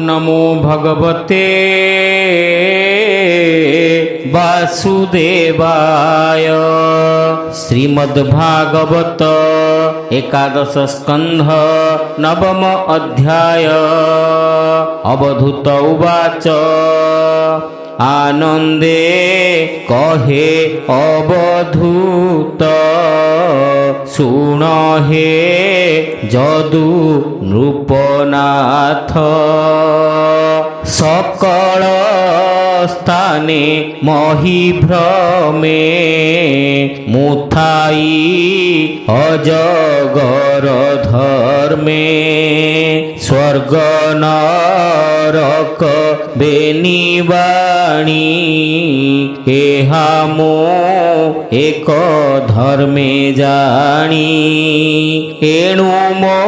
नमो भगवते वासुदेवाय। श्रीमद्भागवत एकादश स्कंध नवम अध्याय। अवधूत उवाच आनंदे कहे अवधूत सुन हे जदु नृपनाथ। सकल स्थाने महिभ्रमे मुथाई अजगर धर्मे। स्वर्ग नरक बेनिवाणी एहा मो एक धर्मे जानी। एणु मो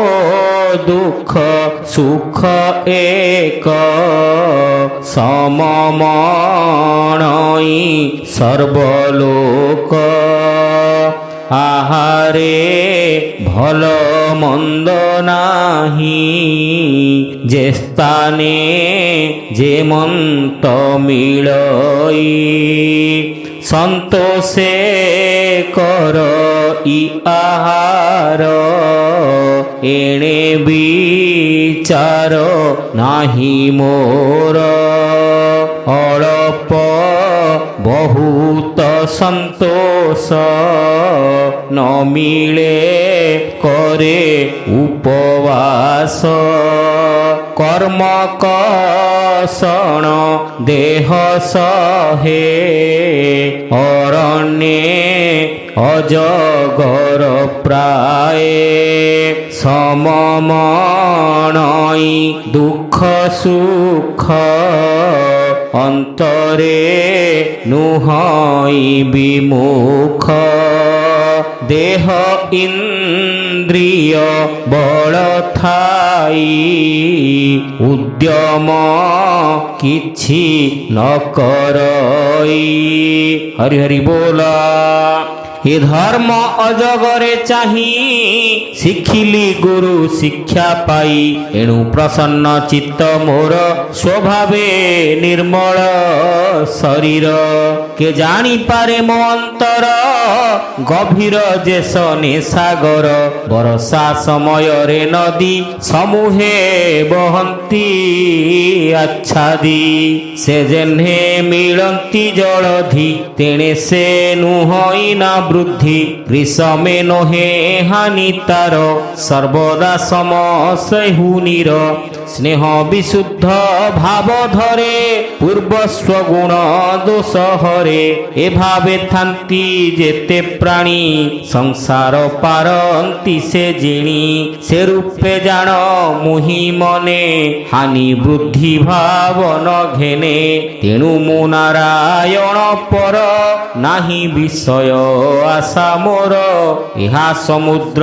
दुख सुख एक सममणई सर्वलोक। आहारे भल मंद नाही जे स्थाने जेमंत मिलई। संतोषे कर इ आहार एणे विचार नाही मोर। अल्प बहुत संतोष न मिले करे उपवास। कर्म कषण देह सहे अरण्ये अजगर प्राय। सममणई दुख सुख अंतरे नुहई विमुख। देह इंद्रिय बल थाई उद्यम किछि न करई। हरि हरि बोला। हे धर्म अजगरे चाही शिखिली गुरु शिक्षा पाई। एणु प्रसन्न चित्त मोर स्वभावे निर्मल शरीर। के जानी पारे मो अंतर गभीर जेसने सागर। बरसा समय रे नदी समूहे बहंती आच्छादी। से जेन्हे मिलंती जलधि तेणे से नुहई ना वृद्धि। ग्रीष्मे नहे हानि तार सर्वदा समसहुनीर। स्नेह विशुद्ध भाव धरे पूर्व स्वगुण दोष हरे। ए भावे थांती जेते प्राणी संसार पारंती से जिणी। से रूपे जान मुहि मने हानि वृद्धि भाव न घेने। तेणु मु नारायण पर नाही विषय आशा मोर। इहा समुद्र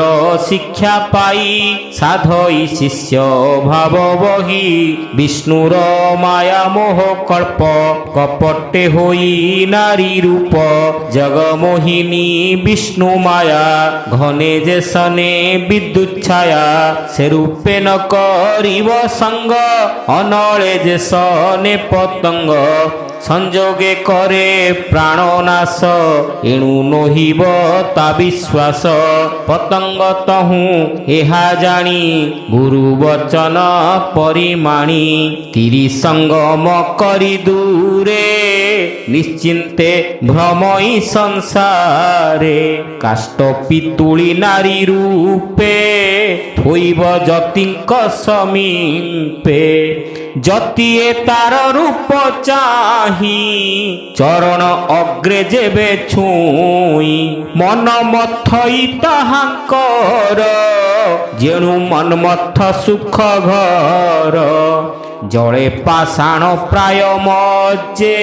शिक्षा पाई साधई शिष्य भाव बही। विष्णुर माया मोह कल्प कपटे होई नारी रूप। जगमोहिनी विष्णु माया घने जे सने विद्युत छाया। से रूपे न करिव संग अनले जे सने पतंग। संजोगे करे प्राणनाश एणु नहिब ता विश्वास। पतंग तहु एहा जानी गुरु वचन परिमाणी। तिरि संगम करी दूरे निश्चिंते भ्रमई संसारे। काष्ट पितुली नारी रूपे थोइब जतिंक समीपे। जतिए तार रूप चाही चरण अग्रे जेबे छुई। मन मथई ताहांकर जेणु मनमथ सुख घर। जड़े पाषाण प्राय मजे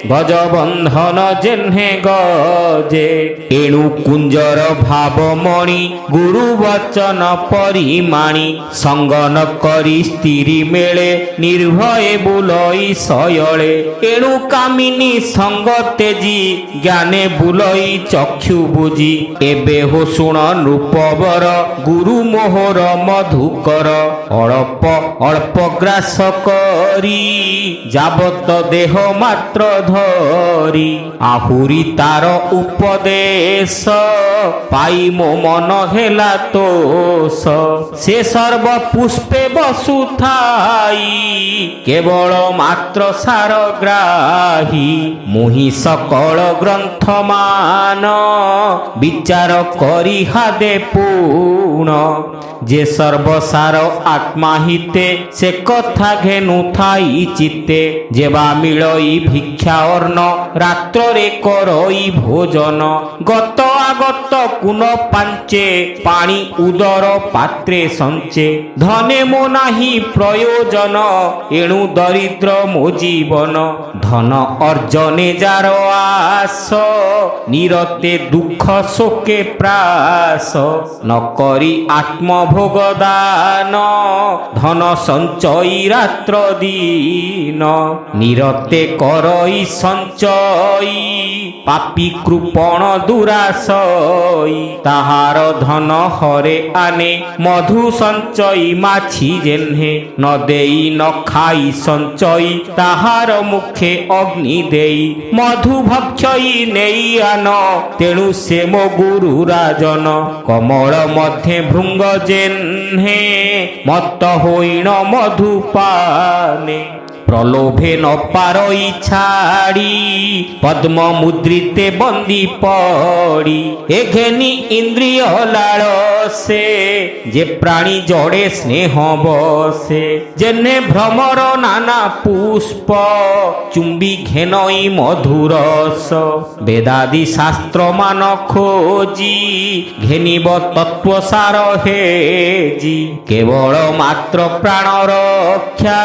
गजबंधन जेन्हे गजे। एणु कुंजर भावमणि गुरु वचन परिमाणी। संगन करी स्त्री मेले निर्भये बुलई सयले। एणु कामिनी संग तेजी ज्ञाने बुलई चक्षु बुझी। एबे हो शुण नृपवर गुरु मोहर मधुकर। अल्प अल्प ग्रास କରି ଯାବତ ଦେହ ମାତ୍ର ଧରି ଆହୁରି ତାର ଉପଦେଶ ପାଇ ମୋ ମନ ହେଲା ତୋଷ ସେ ସର୍ବ ପୁଷ୍ପେ ବସୁଥାଇ କେବଳ ମାତ୍ର ସାର ଗ୍ରାହୀ ମୁହିଁ ସକଳ ଗ୍ରନ୍ଥମାନ ବିଚାର କରି ହାଦେ ପୂର୍ଣ୍ଣ যে সর্বসার আত্মা হিতে সে কথা ঘেনু থাই চিত্তে যেবা মিলই ভিক্ষা অর্ণ রাত্রে করই ভোজন গত আগত কুন পাঞ্চে পানি উদর পাত্রে সঞ্চে ধনে মো নাহি প্রয়োজন এণু দরিদ্র মো জীবন ধন অর্জনে যার আস নিরতে দুঃখ শোকে প্রাস নকরি আত্ম ভোগদান ধন সঞ্চয়ী রাত্র দিন নিরতে করই সঞ্চয়ী পাপী কৃপণ দুরাশয়ী তাহার ধন হরে আনে মধু সঞ্চয়ী মাছি জেহ্নে ন দেই ন খাই সঞ্চয়ী তাহার মুখে অগ্নি দেই মধু ভক্ষয়ী নেই আন তেণু সে মো গুরু রাজন কমল মধ্যে ভৃঙ্গ জেহ্নে মত্ত হইণ মধুপানে প্রলোভে ন পারই ছাড়ি পদ্ম মুদ্রিতে বন্দি পড়ি এ ঘেনি ইন্দ্রিয় লালসে যে প্রাণী জড়ে স্নেহ বসে যেনে ভ্রমর নানা পুষ্প চুম্বি ঘেনই মধুরস বেদাদি শাস্ত্র মান খোঁজি ঘেনিব তত্ত্বসার হেজি কেবল মাত্র প্রাণ রক্ষা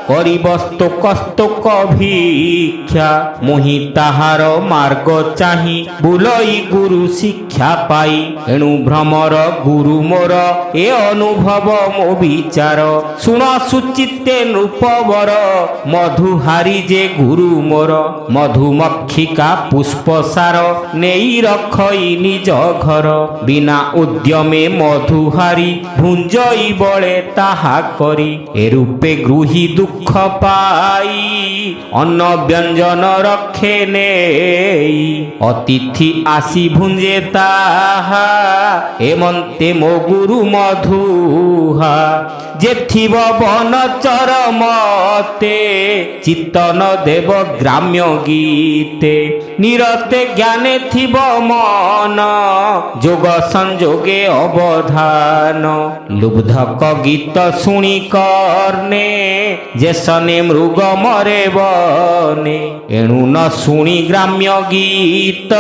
করিব স্তোক স্তোক ভিক্ষা মুহি তাহার মার্গ চাহি বুলই গুরু শিক্ষা পাই এণু ভ্রমর গুরু মোর এ অনুভব মো বিচার শুণ সুচিত্তে নৃপবর মধুহারি যে গুরু মোর মধুমক্ষিকা পুষ্পসার নেই রক্ষই নিজ ঘর বিনা উদ্যমে মধুহারি ভুঞ্জই বলে তাহা করি এরূপে গৃহী দুঃখ পাই অন্ন ব্যঞ্জন রক্ষে নেই অতিথি আসি ভুঞ্জে তাহা এমন্তে মো গুরু মধুহা যে থিব বনচর মতে চিত্তন দেব গ্রাম্য গীতে নিরতে জ্ঞানে থিব মন যোগ সংযোগে অবধান লুব্ধক গীত শুনি কর্ণে যে সনে মৃগ মরে বনে এণু ন শুনি গ্রাম্য গীত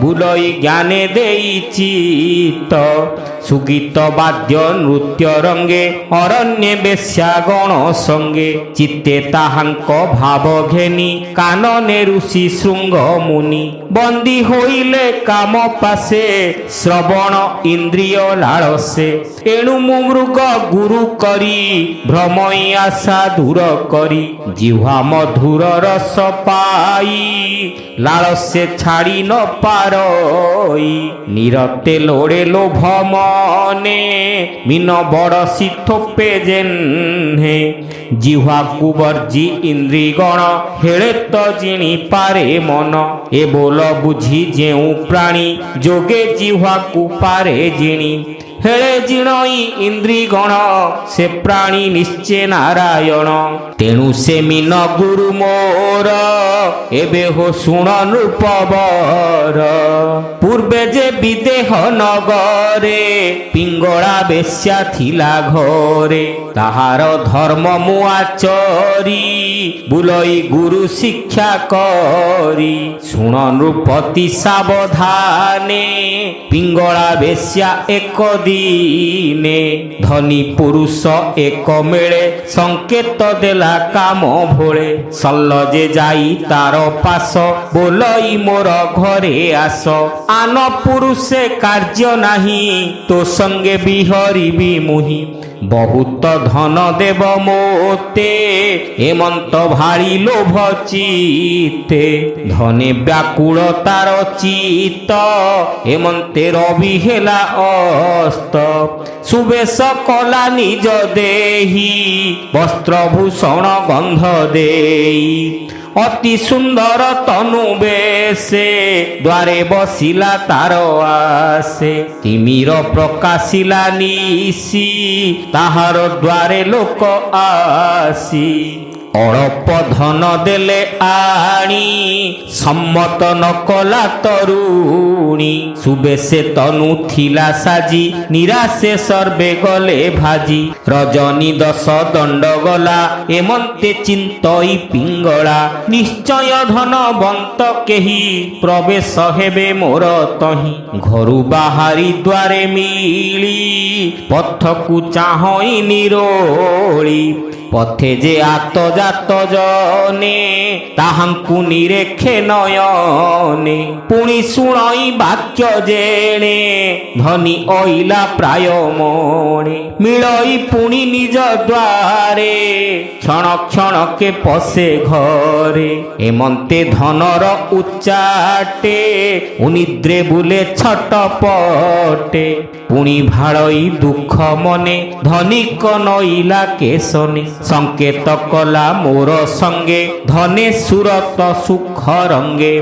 বুলই জ্ঞানে দেই চিত্ত সুগীত বাদ্য নৃত্য রঙ্গে অরণ্যে বেশ্যাগণ সঙ্গে চিত্তে তাহাঙ্ক ভাব ঘেনি কাননে ঋষি শৃঙ্গ মুনি বন্দী হইলে কাম পাশে শ্রবণ ইন্দ্রিয় লালসে এণু মৃগ গুরু করি ভ্রমই আশা দূর করি জিহ্বা মধুর রস পাই লালসে ছাড়ি ন পারই নিরতে লোড়ে লোভ মনে মিন বড় সিথোপে জেহ্নে জিহ্বা কুবর্জি ইন্দ্রিগণ হেলে তো জিনি পারে মন এ বল বুঝি যেউ প্রাণী যোগে জিহ্বাকু পারে জিনি হেলে জিণই ইন্দ্রিগণ সে প্রাণী নিশ্চে নারায়ণ তেণু সে মিন গুরু মোর এবে হো শুণ নৃপবর পূর্বে যে বিদেহ নগরে পিঙ্গলা বেশ্যা থিলা ঘরে তাহার ধর্ম মু আচরি বুলই গুরু শিক্ষা করি শুণ নৃপতি সাবধানে পিঙ্গলা বেশ্যা এক দিনে ধনী পুরুষ এক মেলে সংকেত দেলা কাম ভোলে সল্ল যে যাই তার পাশ বলই মোর ঘরে আস আন পুরুষে কার্য নাহি তো সঙ্গে বিহরিবি মুহি ବହୁତ ଧନ ଦେବ ମୋତେ ଏମନ୍ତ ଭାଳି ଲୋଭ ଚିତେ ଧନେ ବ୍ୟାକୁଳ ତାର ଚିତ ଏମନ୍ତେ ରବି ହେଲା ଅସ୍ତ ସୁବେଶ କଲା ନିଜ ଦେହି ବସ୍ତ୍ରଭୂଷଣ ଗନ୍ଧ ଦେଇ ଅତି ସୁନ୍ଦର ତନୁ ବେଶେ ଦ୍ୱାରେ ବସିଲା ତାର ଆସେ ତିମିର ପ୍ରକାଶିଲା ନିଶି ତାହାର ଦ୍ୱାରେ ଲୋକ ଆସି ଅଳପ ଧନ ଦେଲେ ଆଣି ସମ୍ମତ ନ କଲା ତରୁଣୀ ସୁବେଶେ ତନୁ ଥିଲା ସାଜି ନିରାଶେ ସର୍ବେ ଗଲେ ଭାଜି ରଜନୀ ଦଶ ଦଣ୍ଡ ଗଲା ଏମନ୍ତେ ଚିନ୍ତଇ ପିଙ୍ଗଳା ନିଶ୍ଚୟ ଧନବନ୍ତ କେହି ପ୍ରବେଶ ହେବେ ମୋର ତହିଁ ଘରୁ ବାହାରି ଦ୍ୱାରେ ମିଳି ପଥକୁ ଚାହଁଇ ନିରୋଳି ପଥେ ଯେ ଆତଜାତ ଜନେ ତାହାଙ୍କୁ ନିରେଖେ ନୟନେ ପୁଣି ଶୁଣଇ ବାକ୍ୟ ଯେଣେ ଧନୀ ଅଇଲା ପ୍ରାୟ ମଣେ ମିଳଇ ପୁଣି ନିଜ ଦ୍ୱାରେ କ୍ଷଣ କ୍ଷଣକେ ପଶେ ଘରେ ଏମନ୍ତେ ଧନର ଉଚ୍ଚାଟେ ଉନିଦ୍ରେ ବୁଲେ ଛଟପଟେ ପୁଣି ଭାଳଇ ଦୁଃଖ ମନେ ଧନିକ ନଇଲା କେଶନେ ସଂକେତ କଲା ମୋର ସଙ୍ଗେ ଧନେ ସୁରତ ସୁଖ ରଙ୍ଗେ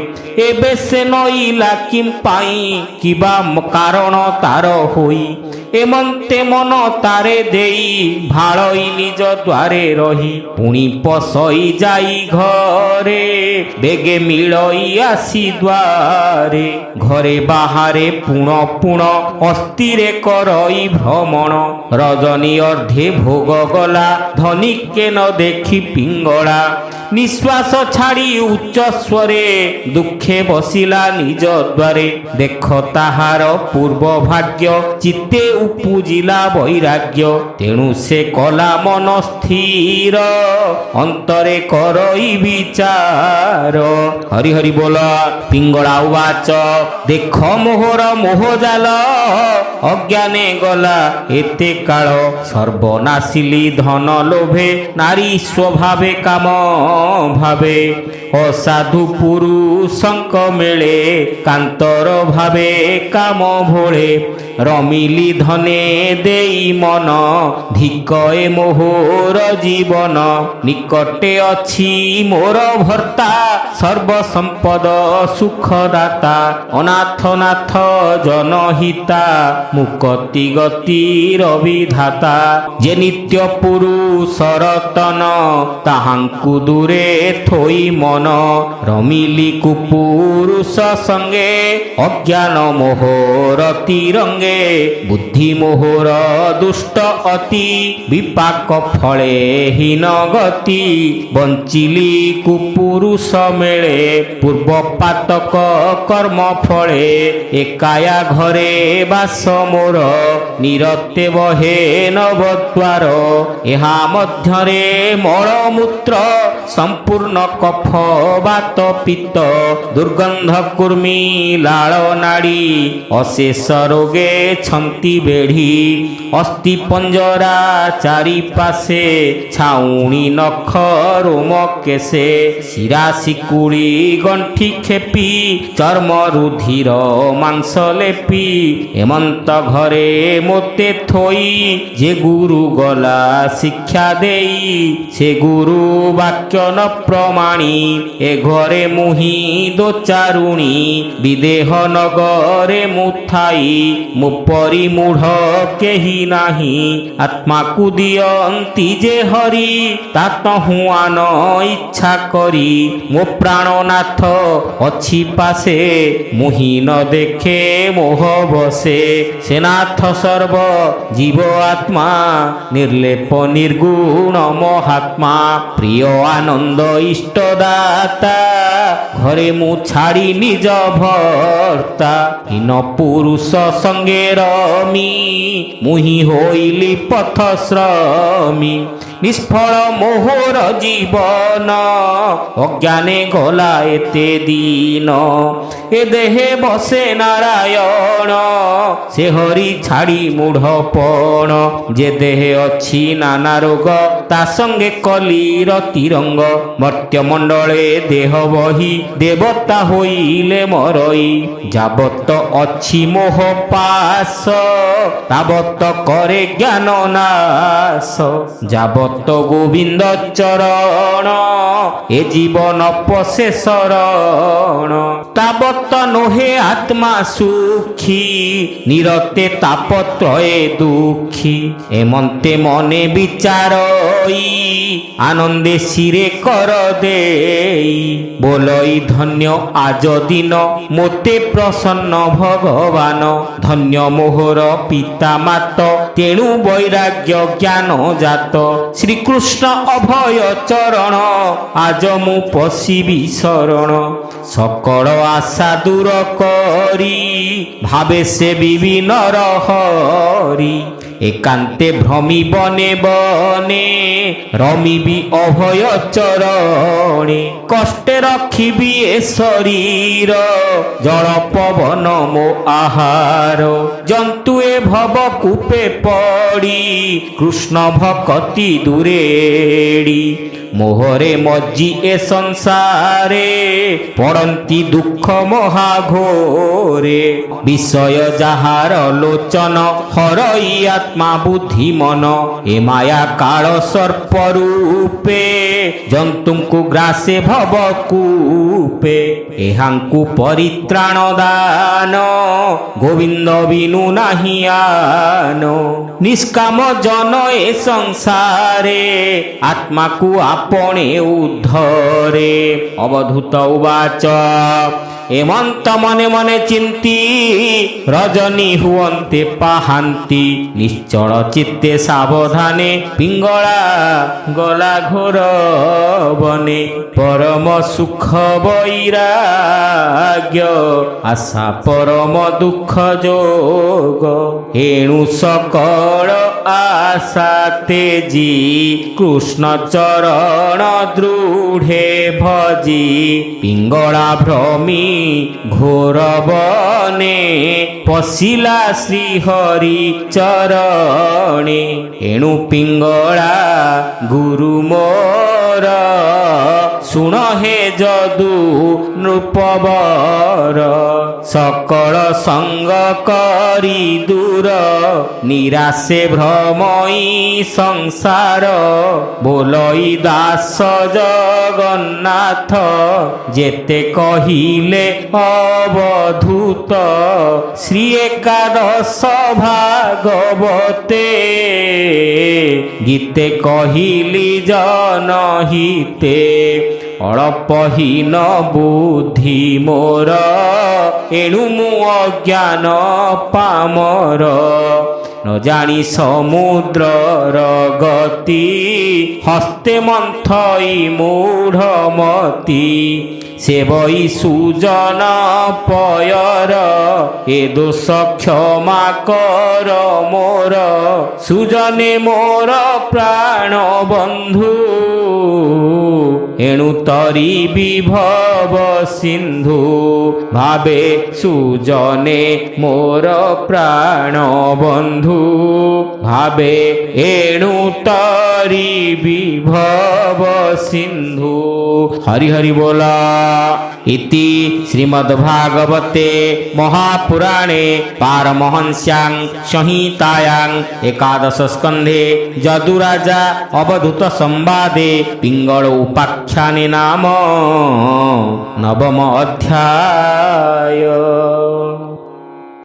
ଏବେ ସେ ନଇଲା କିମ୍ ପାଇଁ କିବା କାରଣ ତାର ହୋଇ ଏମନ୍ତେ ମନ ତାରେ ଦେଇ ଭାଳଇ ନିଜ ଦ୍ୱାରେ ରହି ପୁଣି ପଶଇ ଯାଇ ଘରେ ବେଗେ ମିଳଇ ଆସି ଦ୍ୱାରେ ଘରେ ବାହାରେ ପୁଣ ପୁଣ ଅସ୍ଥିରେ କରଇ ଭ୍ରମଣ ରଜନୀ ଅର୍ଧେ ଭୋଗ ଗଲା ଧନିକେ ନ ଦେଖି ପିଙ୍ଗଳା ନିଶ୍ୱାସ ଛାଡ଼ି ଉଚ୍ଚ ସ୍ୱରେ ଦୁଃଖେ ବସିଲା ନିଜ ଦ୍ୱାରେ ଦେଖ ତାହାର ପୂର୍ବ ଭାଗ୍ୟ ଚିତ୍ତେ ଉପୁଜିଲା ବୈରାଗ୍ୟ ତେଣୁ ସେ କଲା ମନ ସ୍ଥିର ଅନ୍ତରେ କରଇ ବିଚାର ହରି ହରି ବୋଲ ପିଙ୍ଗଳା ଉବାଚ ଦେଖ ମୋହର ମୋହଜାଲ ଅଜ୍ଞାନେ ଗଲା ଏତେ କାଳ ସର୍ବନାଶିଲି ଧନ ଲୋଭେ ନାରୀ ସ୍ୱଭାବେ କାମ ଭାବେ ଅସାଧୁ ପୁରୁଷଙ୍କ ମିଳେ କାନ୍ତର ଭାବେ କାମ ଭୋଳେ ରମିଲି ଧନେ ଦେଇ ମନ ଧିକଏ ମୋହର ଜୀବନ ନିକଟେ ଅଛି ମୋର ଭର୍ତ୍ତା ସର୍ବ ସମ୍ପଦ ସୁଖଦାତା ଅନାଥନାଥ ଜନହିତା ମୁକତି ଗତିର ବିଧାତା ଯେ ନିତ୍ୟ ପୁରୁଷର ତନ ତାହାଙ୍କୁ ଦୂରେ ଥୋଇ ମନ ରମିଲି କୁପୁରୁଷ ସଙ୍ଗେ ଅଜ୍ଞାନ ମୋହର ତିରଙ୍ଗେ ବୁଦ୍ଧି ମୋହର ଦୁଷ୍ଟ ଅତି ବିପାକ ଫଳେ ହୀନ ଗତି ବଞ୍ଚିଲି କୁପୁରୁଷ ମେଳେ ପୂର୍ବ ପାତକ କର୍ମ ଫଳେ ଏକାୟା ଘରେ ବାସ ମୋର ନିରତେ ବହେ ନବଦ୍ୱାର ଏହା ମଧ୍ୟରେ ମଳମୂତ୍ର ସମ୍ପୂର୍ଣ୍ଣ କଫ ବାତ ପିତ୍ତ ଦୁର୍ଗନ୍ଧ କୁର୍ମି ଲାଳ ନାଡ଼ି ଅଶେଷ ରୋଗେ ଛନ୍ତି ବେଢ଼ି ଅସ୍ଥି ପଞ୍ଜରା ଚାରିପାଶେ ଛାଉଣି ନଖ ରୋମ କେଶେ ଶିରା ଶିକୁଳି ଗଣ୍ଠି ଖେପି ଚର୍ମ ରୁଧିର ମାଂସ ଲେପି ଏମନ୍ତ ଘରେ ମୋତେ ଥୋଇ ଯେ ଗୁରୁ ଗଲା ଶିକ୍ଷା ଦେଇ ସେ ଗୁରୁ ବାକ୍ୟ ନ ପ୍ରମାଣି ଏ ଘରେ ମୁହିଁ ଦୋଚାରୁଣୀ ବିଦେହ ନଗରେ ମୁଁ ଥାଇ ମୋ ପରି ମୂଢ଼ କେହି ନାହିଁ ଆତ୍ମାକୁ ଦିଅନ୍ତି ଯେ ହରି ତା ତହୁଁ ଆନ ଇଚ୍ଛା କରି ମୋ ପ୍ରାଣନାଥ ଅଛି ପାଶେ ମୁହିଁ ନ ଦେଖେ ମୋହ ବସେ ସେ ନାଥ ସର୍ବ ଜୀବ ଆତ୍ମା ନିର୍ଲେପ ନିର୍ଗୁଣ ମହାତ୍ମା ପ୍ରିୟ ଆନନ୍ଦ ଇଷ୍ଟଦାତା ଘରେ ମୁଁ ଛାଡ଼ି ନିଜ ଭର୍ତ୍ତା ହୀନ ପୁରୁଷ ସଙ୍ଗେ ରମି ମୁହିଁ ହୋଇଲି ପଥ ଶ୍ରମୀ নিষ্ফল মোহর জীবন অজ্ঞানে গলা এতে দিন এ দেহে বসে নারায়ণ সে হরি ছাড়ি মূঢ়পণ যে দেহে ଅଛି নানা রোগ তা সঙ্গে কলির তিরঙ্গ মর্ত্যমণ্ডলে দেহ বহি দেবতা হইলে মরই যাবত ଅଛି মোহ পাশ তাবত করে জ্ঞান নাশ যাবত গোবিন্দ চরণ এ জীবন পশে শরণ তাবত নোহে আত্মা সুখী নিরতে তাপত্রয়ে দুঃখী এমন্তে মনে বিচারই আনন্দে শিরে কর দেই বলই ধন্য আজ দিন মোতে প্রসন্ন ভগবান ধন্য মোহর পিতা মাত তেণু বৈরাগ্য জ্ঞান জাত শ্রীকৃষ্ণ অভয় চরণ আজ মু পশিবি শরণ সকল আশা দূর করি ভাবে সে বিভিন্ন হরি একান্তে ভ্রমি বনে বনে রমিবি অভয় চরণে কষ্টে রখিবি এ শরীর জল পবন মো আহার জন্তু এ ভব কূপে পড়ি কৃষ্ণ ভকতি দূরেড়ি মোহরে মজ্জি এ সংসারে পড়ন্তি দুঃখ মহাঘোরে বিষয় যাহার লোচন হরই আত্মা বুদ্ধি মন এ মায়া কাଳ সর্প রূপে জন্তুଙ୍କୁ গ্রাসে ভব কূপে এহাଙ୍କୁ পরিত্রাণ দান গোবিন্দ বিনু নাহি আন নিষ্কাম জন এ সংসারে আত্মাকু আপনে উদ্ধরে অবধূত উবাচ এমন্ত মনে মনে চিন্তি রজনী হুয়ন্তে পাহান্তি নিশ্চল চিত্তে সাবধানে পিঙ্গলা গলা ঘোর বনে পরম সুখ বৈরাগ্য আশা পরম দুঃখ যোগ এণু সকল আশা তেজি কৃষ্ণ চরণ দৃঢ়ে ভজি পিঙ্গলা ভ্রমি ঘোর বনে পশিলা শ্রীহরি চরণে এণু পিঙ্গলা গুরু মোর শুণ হে যদু নৃপবর সকল সঙ্গ করি দূর নিরাশে ভ্রমই সংসার বোলই দাস জগন্নাথ যেতে কহিলে অবধূত শ্রী একাদশ ভাগবতে গীতে কহিলি জনহিতে অଳ୍ପহীନ ବୁଦ୍ଧି ମୋର ଏଣୁ ମୁଁ ଅଜ୍ଞାନ ପାମର ନ ଜାଣି ସମୁଦ୍ରର ଗତି ହସ୍ତେ ମନ୍ଥଇ ମୂଢ଼ମତି ସେବଇ ସୁଜନ ପୟର ଏ ଦୋଷ କ୍ଷମା କର ମୋର ସୁଜନେ ମୋର ପ୍ରାଣ ବନ୍ଧୁ ଏଣୁ ତରି ବିଭବ ସିନ୍ଧୁ ଭାବେ ସୁଜନେ ମୋର ପ୍ରାଣ ବନ୍ଧୁ ଭାବେ ଏଣୁ ତରି ବିଭବ ସିନ୍ଧୁ। ହରି ହରି ବୋଲ। इति श्रीमद्भागवते महापुराणे पारमहंस्यां संहितायां एकादश स्कन्धे जदुराजा अवधूत संवादे पिंगल उपाख्याने नाम नवम अध्याय।